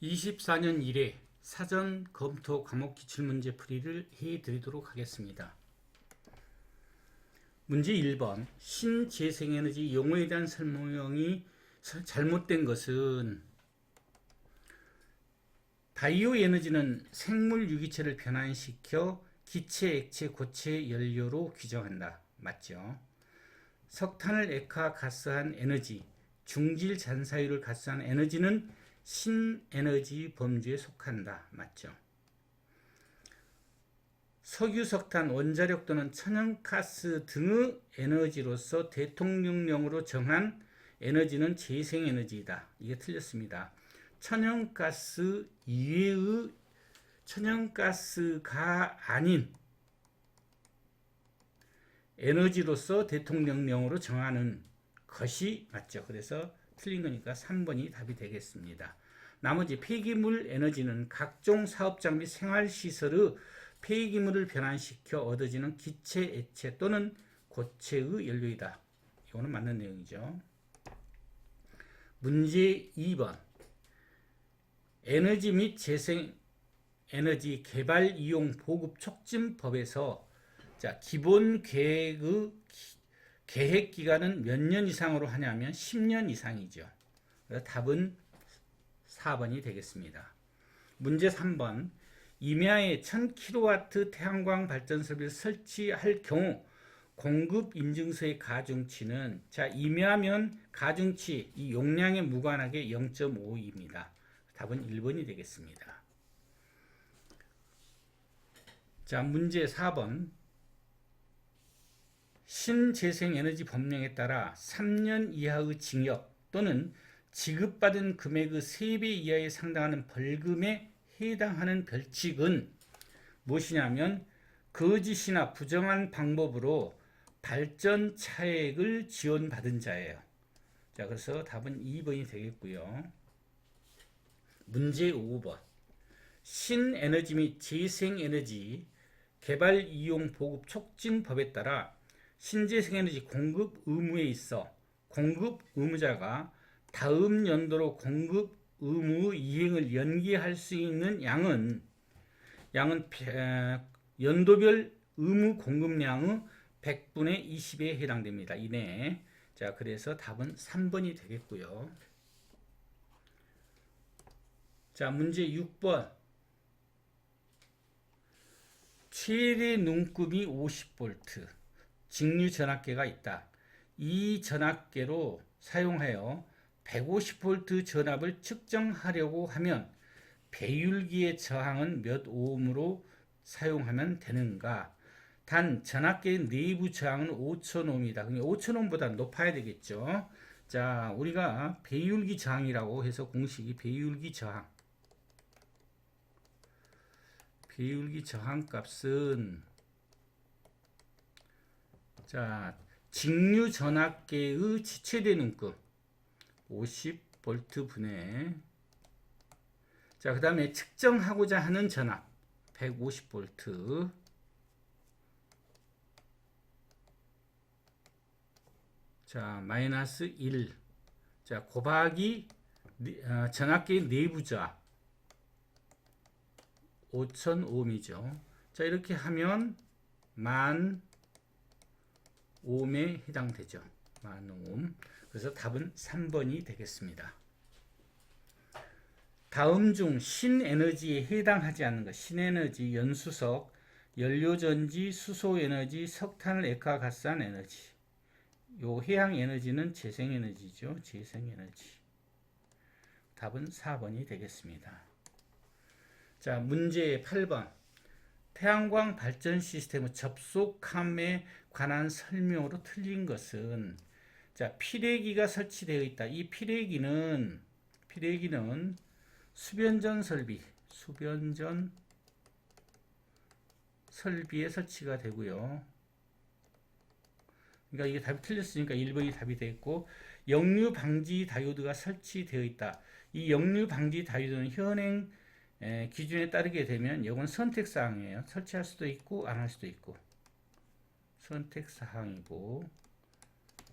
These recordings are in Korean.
24년 1회 사전 검토 과목 기출문제 풀이를 해드리도록 하겠습니다. 문제 1번 신재생에너지 용어에 대한 설명이 잘못된 것은 바이오 에너지는 생물 유기체를 변환시켜 기체, 액체, 고체 연료로 규정한다. 맞죠? 석탄을 액화가스한 에너지, 중질 잔사유를 가스한 에너지는 신에너지 범주에 속한다. 맞죠? 석유, 석탄, 원자력 또는 천연가스 등의 에너지로서 대통령령으로 정한 에너지는 재생에너지이다. 이게 틀렸습니다. 천연가스 이외의 천연가스가 아닌 에너지로서 대통령령으로 정하는 것이 맞죠. 그래서 틀린 거니까 3번이 답이 되겠습니다. 나머지 폐기물 에너지는 각종 사업장 및 생활시설의 폐기물을 변환시켜 얻어지는 기체, 액체 또는 고체의 연료이다. 이거는 맞는 내용이죠. 문제 2번 에너지 및 재생에너지 개발 이용 보급 촉진법에서 기본 계획의 계획 기간은 몇 년 이상으로 하냐면 10년 이상이죠. 그래서 답은 4번이 되겠습니다. 문제 3번 임야에 1000kW 태양광 발전 설비를 설치할 경우 공급 인증서의 가중치는 임야면 가중치 이 용량에 무관하게 0.5입니다. 답은 1번이 되겠습니다. 문제 4번 신재생에너지 법령에 따라 3년 이하의 징역 또는 지급받은 금액의 3배 이하에 상당하는 벌금에 해당하는 벌칙은 무엇이냐면 거짓이나 부정한 방법으로 발전 차액을 지원받은 자예요. 그래서 답은 2번이 되겠고요. 문제 5번 신에너지 및 재생에너지 개발 이용 보급 촉진법에 따라 신재생에너지 공급 의무에 있어 공급 의무자가 다음 연도로 공급 의무 이행을 연기할 수 있는 양은 연도별 의무 공급량의 100분의 20에 해당됩니다. 이내에. 그래서 답은 3번이 되겠고요. 문제 6번 최대 눈금이 50V 직류 전압계가 있다. 이 전압계로 사용하여 150V 전압을 측정하려고 하면 배율기의 저항은 몇 오음으로 사용하면 되는가? 단 전압계의 내부 저항은 5000ohm이다. 5000ohm보다 높아야 되겠죠. 우리가 배율기 저항이라고 해서 공식이 배율기 저항. 배율기 저항 값은 직류 전압계의 최대 눈금 50V 분의 그 다음에 측정하고자 하는 전압 150V 마이너스 1 곱하기 전압계의 내부 저압 5000ohm이죠. 이렇게 하면 10,000 ohm에 해당되죠. 10,000 ohm. 그래서 답은 3번이 되겠습니다. 다음 중 신에너지에 해당하지 않는 것, 신에너지, 연수석, 연료전지, 수소에너지, 석탄을 액화가스한 에너지. 요 해양에너지는 재생에너지죠. 재생에너지. 답은 4번이 되겠습니다. 문제 8번 태양광 발전 시스템의 접속함에 관한 설명으로 틀린 것은 피례기가 설치되어 있다. 이 피례기는 수변전 설비에 설치가 되고요. 그러니까 이게 답이 틀렸으니까 1번이 답이 되겠고 역류 방지 다이오드가 설치되어 있다. 이 역류 방지 다이오드는 현행 기준에 따르게 되면 이건 선택사항이에요. 설치할 수도 있고 안 할 수도 있고 선택사항이고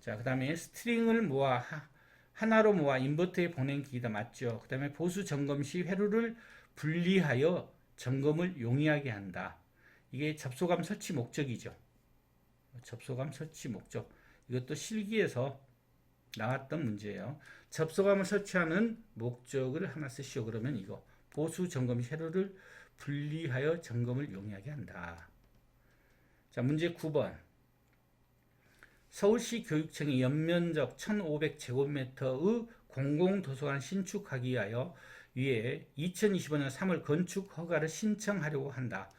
그 다음에 스트링을 모아 하나로 모아 인버터에 보낸 기기다. 맞죠? 그 다음에 보수 점검 시 회로를 분리하여 점검을 용이하게 한다. 이게 접속암 설치 목적이죠. 접속암 설치 목적. 이것도 실기에서 나왔던 문제예요. 접속암을 설치하는 목적을 하나 쓰시오. 그러면 이거 보수 점검 시 회로를 분리하여 점검을 용이하게 한다. 자, 문제 9번. 서울시 교육청이 연면적 1500제곱미터의 공공도서관 신축하기 위하여 위에 2025년 3월 건축 허가를 신청하려고 한다.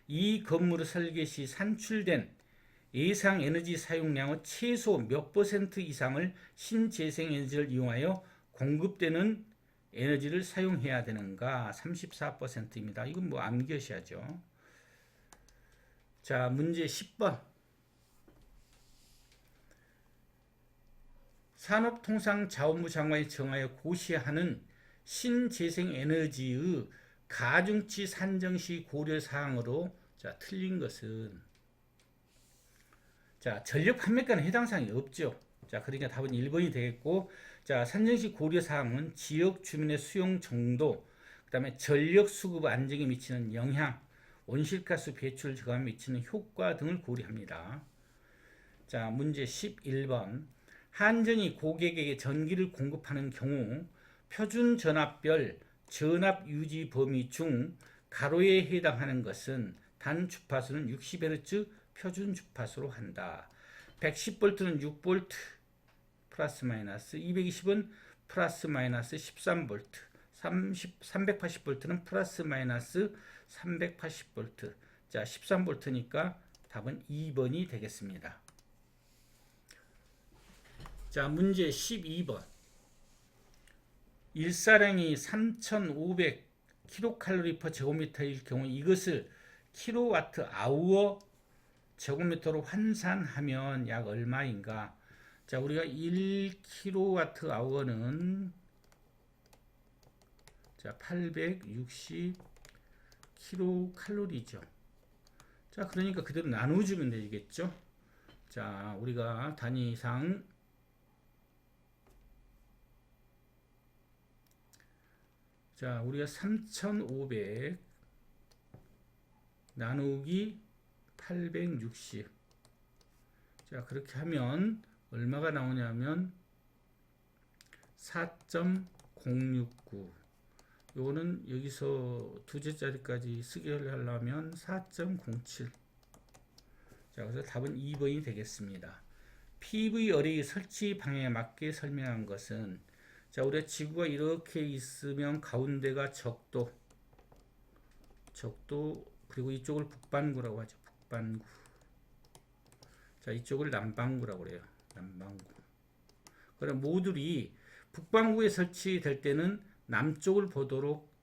이 건물의 설계 시 산출된 예상 에너지 사용량의 최소 몇 % 이상을 신재생 에너지를 이용하여 공급되는 에너지를 사용해야 되는가? 34%입니다. 이건 뭐 암기하셔야죠. 자, 문제 10번. 산업통상자원부 장관이 정하여 고시하는 신재생에너지의 가중치 산정 시 고려사항으로 자, 틀린 것은 자, 전력 판매가는 해당 사항이 없죠. 자, 그러니까 답은 1번이 되겠고, 자, 산정 시 고려사항은 지역 주민의 수용 정도, 그 다음에 전력 수급 안정에 미치는 영향, 온실가스 배출 저감에 미치는 효과 등을 고려합니다. 자, 문제 11번. 한전이 고객에게 전기를 공급하는 경우 표준 전압별 전압 유지 범위 중 가로에 해당하는 것은 단 주파수는 60Hz 표준 주파수로 한다. 110V는 6V 플러스 마이너스, 220은 플러스 마이너스 13V, 380V는 플러스 마이너스 380V. 자, 13V니까 답은 2번이 되겠습니다. 자, 문제 12번. 일사량이 3,500kcal/제곱미터일 경우 이것을 킬로와트 아워 제곱미터로 환산하면 약 얼마인가? 자, 우리가 1kW 아워는 자, 860kcal죠. 자, 그러니까 그대로 나눠주면 되겠죠. 자, 우리가 단위상 자, 우리가 3,500 나누기 860. 자, 그렇게 하면 얼마가 나오냐면 4.069. 요거는 여기서 두제짜리까지 쓰게 하려면 4.07. 자, 그래서 답은 2번이 되겠습니다. PV 어레이 설치 방향에 맞게 설명한 것은 자, 우리가 지구가 이렇게 있으면 가운데가 적도 그리고 이쪽을 북반구라고 하죠. 북반구. 자, 이쪽을 남반구라고 그래요. 남반구. 그럼 모듈이 북반구에 설치될 때는 남쪽을 보도록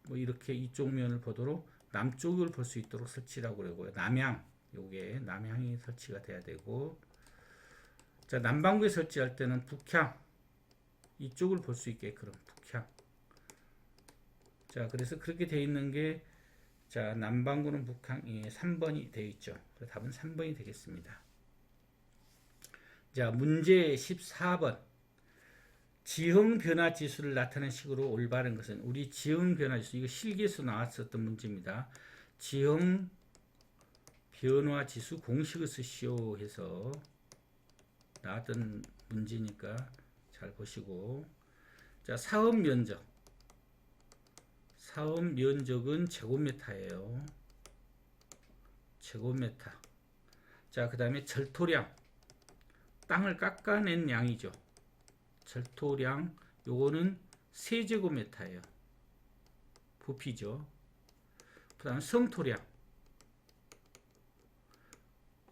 뭐 이렇게 이쪽 면을 보도록 남쪽을 볼 수 있도록 설치라고 그러고요. 남향, 요게 남향이 설치가 돼야 되고, 자, 남반구에 설치할 때는 북향, 이쪽을 볼 수 있게끔 북향. 자, 그래서 그렇게 되어 있는 게 자, 남반구는 북향이 3번이 되어 있죠. 그래서 답은 3번이 되겠습니다. 자, 문제 14번. 지형 변화 지수를 나타내는 식으로 올바른 것은 우리 지형 변화 지수, 이거 실기에서 나왔었던 문제입니다. 지형 변화 지수 공식을 쓰시오 해서 나왔던 문제니까 잘 보시고, 자, 사업 면적은 제곱미터예요. 제곱미터. 자, 그 다음에 절토량, 땅을 깎아낸 양이죠. 절토량, 요거는 세제곱미터예요. 부피죠. 그 다음 성토량,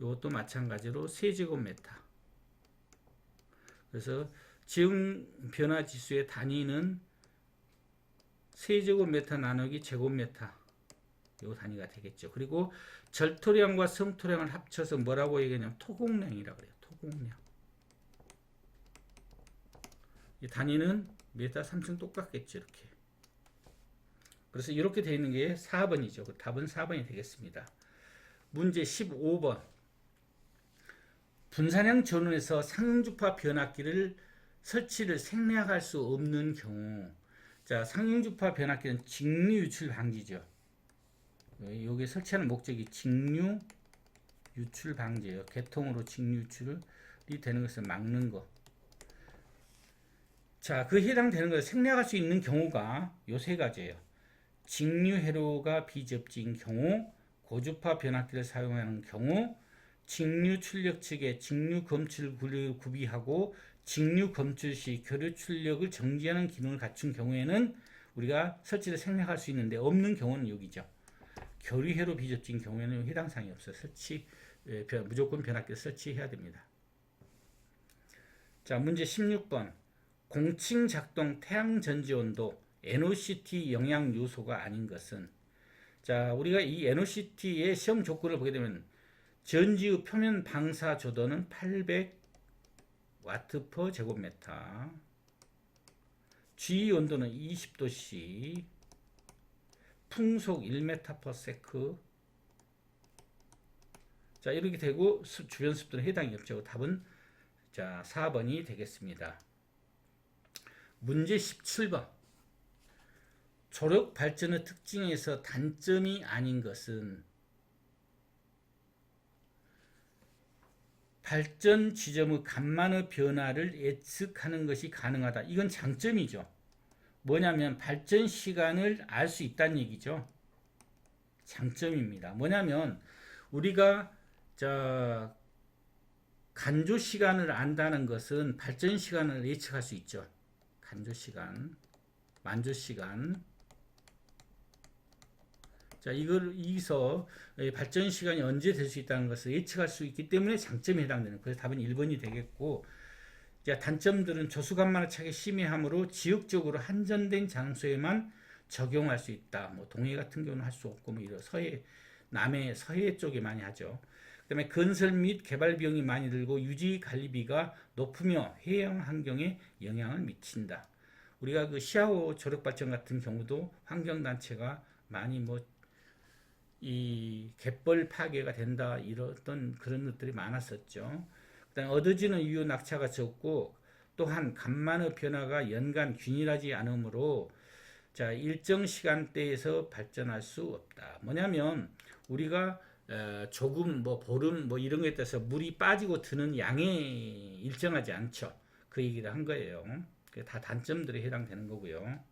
요것도 마찬가지로 세제곱미터. 그래서 지형 변화 지수의 단위는 세제곱미터 나누기 제곱미터, 요 단위가 되겠죠. 그리고 절토량과 성토량을 합쳐서 뭐라고 얘기하냐면 토공량이라고 그래요. 토공량. 이 단위는 미터 3층 똑같겠죠. 이렇게. 그래서 이렇게 되어 있는 게 4번이죠. 답은 4번이 되겠습니다. 문제 15번. 분산형 전원에서 상주파 변압기를 설치를 생략할 수 없는 경우, 자, 상용주파 변압기는 직류 유출 방지죠. 여기 설치하는 목적이 직류 유출 방지예요. 개통으로 직류 유출이 되는 것을 막는 거. 자, 그 해당되는 것을 생략할 수 있는 경우가 요 세 가지예요. 직류 회로가 비접지인 경우, 고주파 변압기를 사용하는 경우, 직류 출력 측에 직류 검출 구비하고 직류 검출 시 교류 출력을 정지하는 기능을 갖춘 경우에는 우리가 설치를 생략할 수 있는데, 없는 경우는 여기죠. 교류 회로 비접지인 경우에는 해당 사항이 없어요. 무조건 변압기를 설치해야 됩니다. 자, 문제 16번. 공칭 작동 태양 전지 온도 NOCT 영향 요소가 아닌 것은, 자, 우리가 이 NOCT의 시험 조건을 보게 되면 전지의 표면 방사 조도는 800W/제곱미터, G 온도는 20도씨, 풍속 1m/s. 자, 이렇게 되고 주변 습도는 해당이 없죠. 답은 자 4번이 되겠습니다. 문제 17번. 조력 발전의 특징에서 단점이 아닌 것은, 발전 지점의 간만의 변화를 예측하는 것이 가능하다. 이건 장점이죠. 뭐냐면 발전 시간을 알 수 있다는 얘기죠. 장점입니다. 뭐냐면 우리가 간조 시간을 안다는 것은 발전 시간을 예측할 수 있죠. 간조 시간, 만조 시간. 자, 여기서 발전 시간이 언제 될 수 있다는 것을 예측할 수 있기 때문에 장점에 해당되는, 그래서 답은 1번이 되겠고, 자, 단점들은 조수간만의 차이가 심해하므로 지역적으로 한정된 장소에만 적용할 수 있다. 뭐 동해 같은 경우는 할 수 없고, 뭐 이런 남해 서해 쪽에 많이 하죠. 그다음에 건설 및 개발 비용이 많이 들고 유지 관리비가 높으며 해양 환경에 영향을 미친다. 우리가 그 시아오 조력 발전 같은 경우도 환경 단체가 많이 이 갯벌 파괴가 된다, 이랬던 그런 것들이 많았었죠. 그다음에 얻어지는 유효 낙차가 적고, 또한 간만의 변화가 연간 균일하지 않으므로 자, 일정 시간대에서 발전할 수 없다. 뭐냐면 우리가 조금 보름 이런 거에 따라서 물이 빠지고 드는 양이 일정하지 않죠. 그 얘기를 한 거예요. 그게 다 단점들이 해당되는 거고요.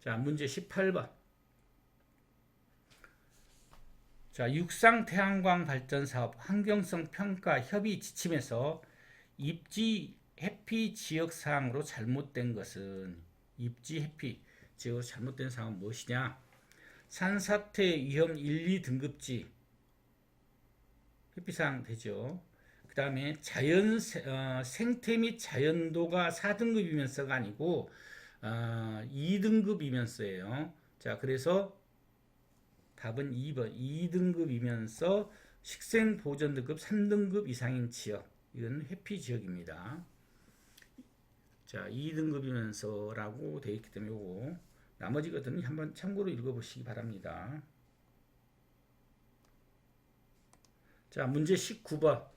자, 문제 18번. 자, 육상 태양광 발전 사업 환경성 평가 협의 지침에서 입지 해피 지역 사항으로 잘못된 것은, 입지 해피 지역으로 잘못된 사항은 무엇이냐? 산사태 위험 1, 2등급지 회피사항 되죠. 그 다음에 생태 및 자연도가 4등급이면서가 아니고 2등급이면서예요. 자, 그래서 답은 2번. 2등급이면서 식생보전등급 3등급 이상인 지역, 이건 회피 지역입니다. 자, 2등급이면서 라고 되어 있기 때문에 요거 나머지 것들은 한번 참고로 읽어보시기 바랍니다. 자, 문제 19번.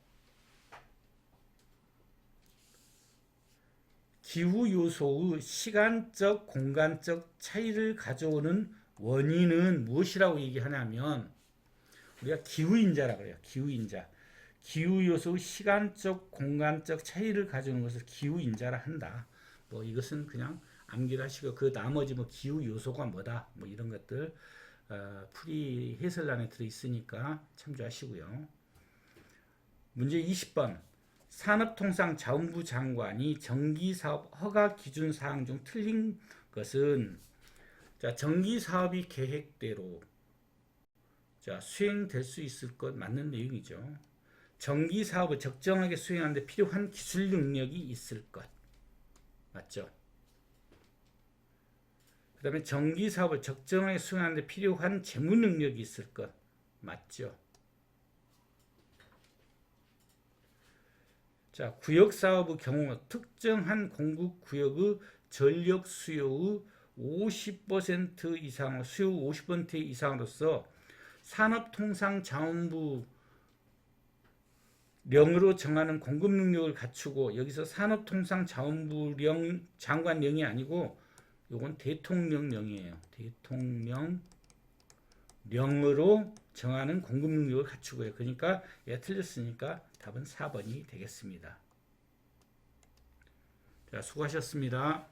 기후 요소의 시간적, 공간적 차이를 가져오는 원인은 무엇이라고 얘기하냐면, 우리가 기후인자라고 그래요. 기후인자. 기후 요소의 시간적, 공간적 차이를 가져오는 것을 기후인자라 한다. 이것은 그냥 암기를 하시고, 그 나머지 기후 요소가 뭐다, 이런 것들 풀이 해설란에 들어 있으니까 참조하시고요. 문제 20번. 산업통상자원부 장관이 전기사업 허가 기준 사항 중 틀린 것은, 자, 전기사업이 계획대로 수행될 수 있을 것 맞는 내용이죠. 전기사업을 적정하게 수행하는 데 필요한 기술 능력이 있을 것 맞죠? 그 다음에 전기사업을 적정하게 수행하는 데 필요한 재무 능력이 있을 것 맞죠? 자, 구역사업의 경우 특정한 공급구역의 전력 수요의 50% 이상, 수요 50% 이상으로서 산업통상자원부 령으로 정하는 공급 능력을 갖추고 여기서 산업통상자원부령 장관령이 아니고 요건 대통령령이에요. 대통령령으로 정하는 공급 능력을 갖추고요. 그러니까 얘가 틀렸으니까 답은 4번이 되겠습니다. 자, 수고하셨습니다.